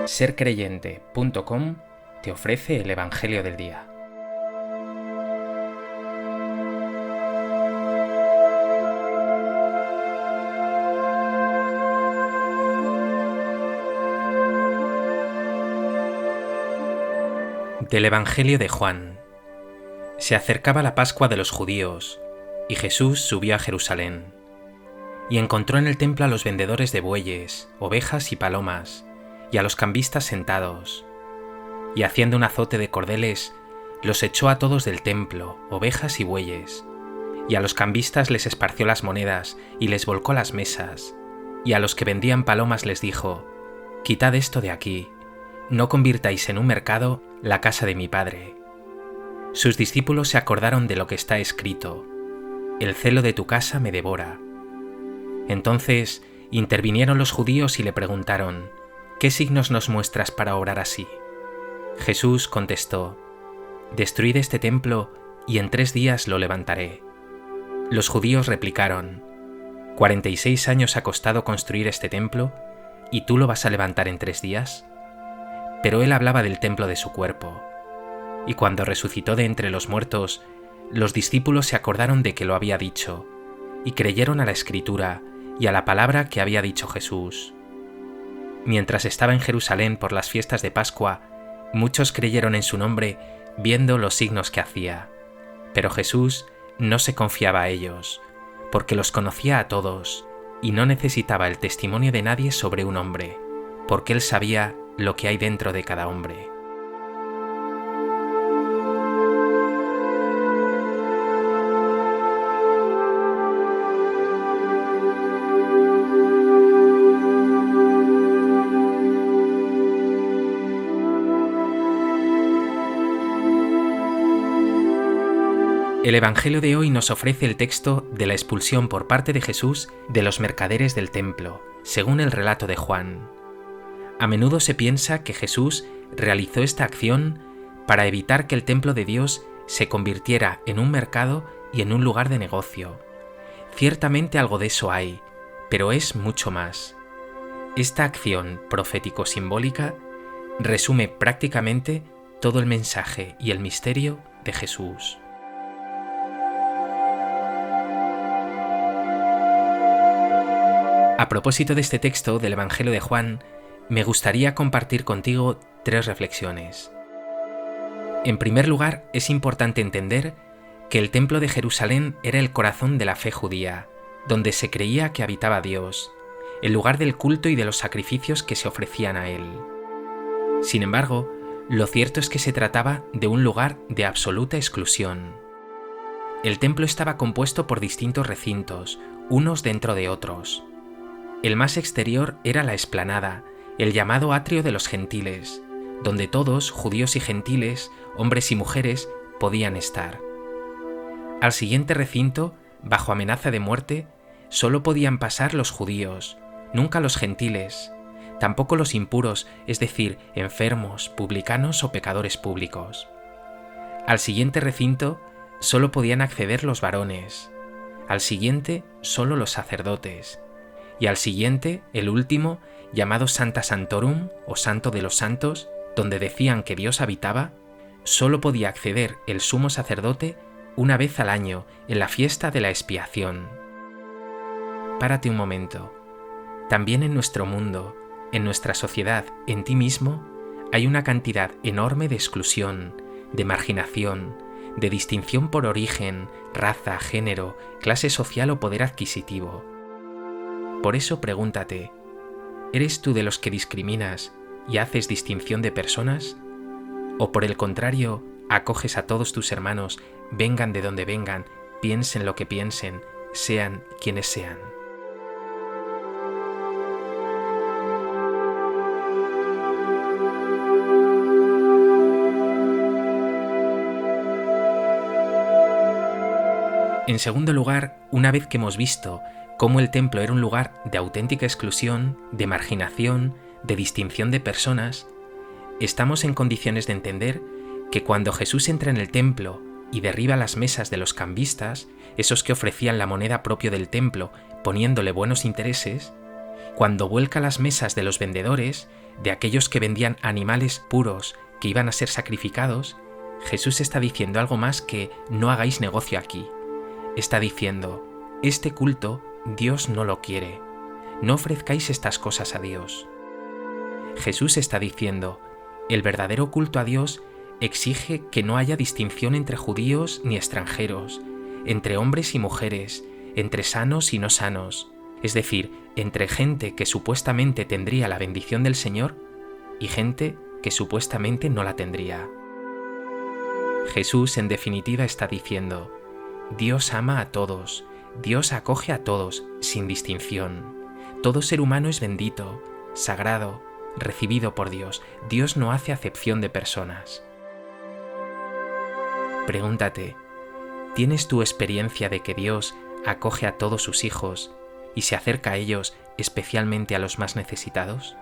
Sercreyente.com te ofrece el Evangelio del Día. Del Evangelio de Juan. Se acercaba la Pascua de los judíos, y Jesús subió a Jerusalén, y encontró en el templo a los vendedores de bueyes, ovejas y palomas, y a los cambistas sentados, y haciendo un azote de cordeles, los echó a todos del templo, ovejas y bueyes, y a los cambistas les esparció las monedas y les volcó las mesas, y a los que vendían palomas les dijo: «Quitad esto de aquí, no convirtáis en un mercado la casa de mi Padre». Sus discípulos se acordaron de lo que está escrito: «El celo de tu casa me devora». Entonces intervinieron los judíos y le preguntaron: «¿Qué signos nos muestras para obrar así?». Jesús contestó: «Destruid este templo y en 3 días lo levantaré». Los judíos replicaron: «¿46 años ha costado construir este templo y tú lo vas a levantar en 3 días?». Pero él hablaba del templo de su cuerpo. Y cuando resucitó de entre los muertos, los discípulos se acordaron de que lo había dicho, y creyeron a la Escritura y a la palabra que había dicho Jesús. Mientras estaba en Jerusalén por las fiestas de Pascua, muchos creyeron en su nombre viendo los signos que hacía. Pero Jesús no se confiaba a ellos, porque los conocía a todos, y no necesitaba el testimonio de nadie sobre un hombre, porque él sabía lo que hay dentro de cada hombre. El Evangelio de hoy nos ofrece el texto de la expulsión por parte de Jesús de los mercaderes del templo, según el relato de Juan. A menudo se piensa que Jesús realizó esta acción para evitar que el templo de Dios se convirtiera en un mercado y en un lugar de negocio. Ciertamente algo de eso hay, pero es mucho más. Esta acción profético-simbólica resume prácticamente todo el mensaje y el misterio de Jesús. A propósito de este texto del Evangelio de Juan, me gustaría compartir contigo 3 reflexiones. En primer lugar, es importante entender que el templo de Jerusalén era el corazón de la fe judía, donde se creía que habitaba Dios, el lugar del culto y de los sacrificios que se ofrecían a él. Sin embargo, lo cierto es que se trataba de un lugar de absoluta exclusión. El templo estaba compuesto por distintos recintos, unos dentro de otros. El más exterior era la explanada, el llamado atrio de los gentiles, donde todos, judíos y gentiles, hombres y mujeres, podían estar. Al siguiente recinto, bajo amenaza de muerte, solo podían pasar los judíos, nunca los gentiles, tampoco los impuros, es decir, enfermos, publicanos o pecadores públicos. Al siguiente recinto, solo podían acceder los varones, al siguiente, solo los sacerdotes, y al siguiente, el último, llamado Sancta Sanctorum o Santo de los Santos, donde decían que Dios habitaba, solo podía acceder el sumo sacerdote una vez al año en la fiesta de la expiación. Párate un momento. También en nuestro mundo, en nuestra sociedad, en ti mismo, hay una cantidad enorme de exclusión, de marginación, de distinción por origen, raza, género, clase social o poder adquisitivo. Por eso pregúntate: ¿eres tú de los que discriminas y haces distinción de personas? ¿O por el contrario, acoges a todos tus hermanos, vengan de donde vengan, piensen lo que piensen, sean quienes sean? En segundo lugar, una vez que hemos visto cómo el templo era un lugar de auténtica exclusión, de marginación, de distinción de personas, estamos en condiciones de entender que cuando Jesús entra en el templo y derriba las mesas de los cambistas, esos que ofrecían la moneda propia del templo poniéndole buenos intereses, cuando vuelca las mesas de los vendedores, de aquellos que vendían animales puros que iban a ser sacrificados, Jesús está diciendo algo más que no hagáis negocio aquí. Está diciendo, este culto Dios no lo quiere. No ofrezcáis estas cosas a Dios. Jesús está diciendo, el verdadero culto a Dios exige que no haya distinción entre judíos ni extranjeros, entre hombres y mujeres, entre sanos y no sanos, es decir, entre gente que supuestamente tendría la bendición del Señor y gente que supuestamente no la tendría. Jesús, en definitiva, está diciendo, Dios ama a todos, Dios acoge a todos, sin distinción. Todo ser humano es bendito, sagrado, recibido por Dios. Dios no hace acepción de personas. Pregúntate, ¿tienes tu experiencia de que Dios acoge a todos sus hijos y se acerca a ellos, especialmente a los más necesitados?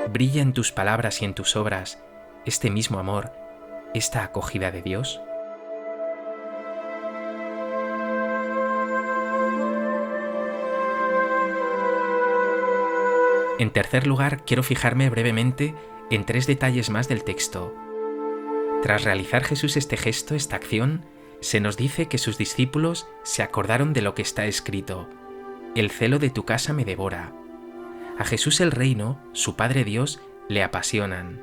¿Brilla en tus palabras y en tus obras este mismo amor, esta acogida de Dios? En tercer lugar, quiero fijarme brevemente en 3 detalles más del texto. Tras realizar Jesús este gesto, esta acción, se nos dice que sus discípulos se acordaron de lo que está escrito: el celo de tu casa me devora. A Jesús el reino, su Padre Dios, le apasionan.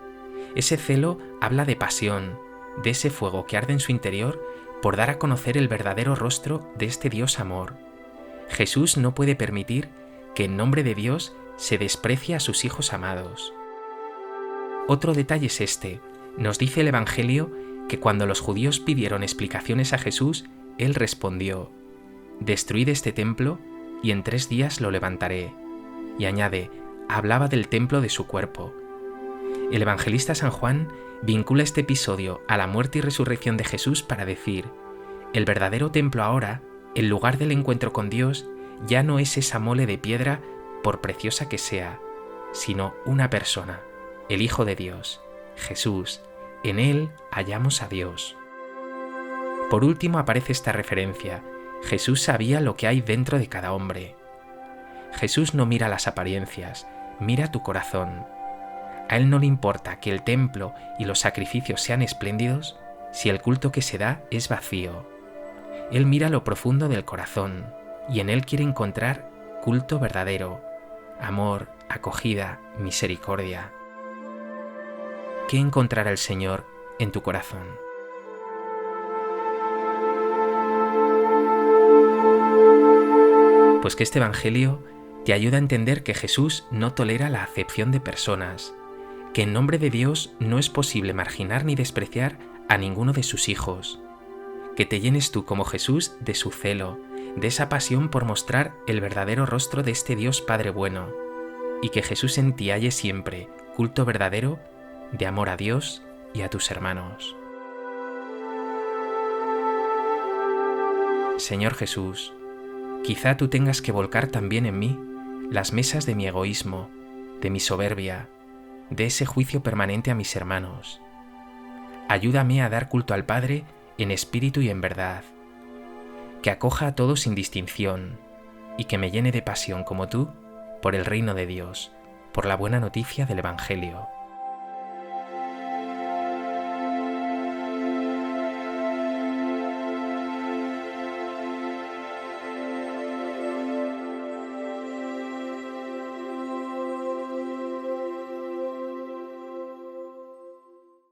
Ese celo habla de pasión, de ese fuego que arde en su interior por dar a conocer el verdadero rostro de este Dios amor. Jesús no puede permitir que en nombre de Dios se desprecie a sus hijos amados. Otro detalle es este. Nos dice el Evangelio que cuando los judíos pidieron explicaciones a Jesús, Él respondió: «Destruid este templo y en 3 días lo levantaré». Y añade, hablaba del templo de su cuerpo. El evangelista San Juan vincula este episodio a la muerte y resurrección de Jesús para decir, el verdadero templo ahora, el lugar del encuentro con Dios, ya no es esa mole de piedra por preciosa que sea, sino una persona, el Hijo de Dios, Jesús. En Él hallamos a Dios. Por último aparece esta referencia: Jesús sabía lo que hay dentro de cada hombre. Jesús no mira las apariencias, mira tu corazón. A Él no le importa que el templo y los sacrificios sean espléndidos si el culto que se da es vacío. Él mira lo profundo del corazón y en Él quiere encontrar culto verdadero, amor, acogida, misericordia. ¿Qué encontrará el Señor en tu corazón? Pues que este Evangelio te ayuda a entender que Jesús no tolera la acepción de personas, que en nombre de Dios no es posible marginar ni despreciar a ninguno de sus hijos, que te llenes tú como Jesús de su celo, de esa pasión por mostrar el verdadero rostro de este Dios Padre bueno, y que Jesús en ti halle siempre culto verdadero de amor a Dios y a tus hermanos. Señor Jesús, quizá tú tengas que volcar también en mí las mesas de mi egoísmo, de mi soberbia, de ese juicio permanente a mis hermanos. Ayúdame a dar culto al Padre en espíritu y en verdad, que acoja a todos sin distinción y que me llene de pasión como tú por el reino de Dios, por la buena noticia del Evangelio.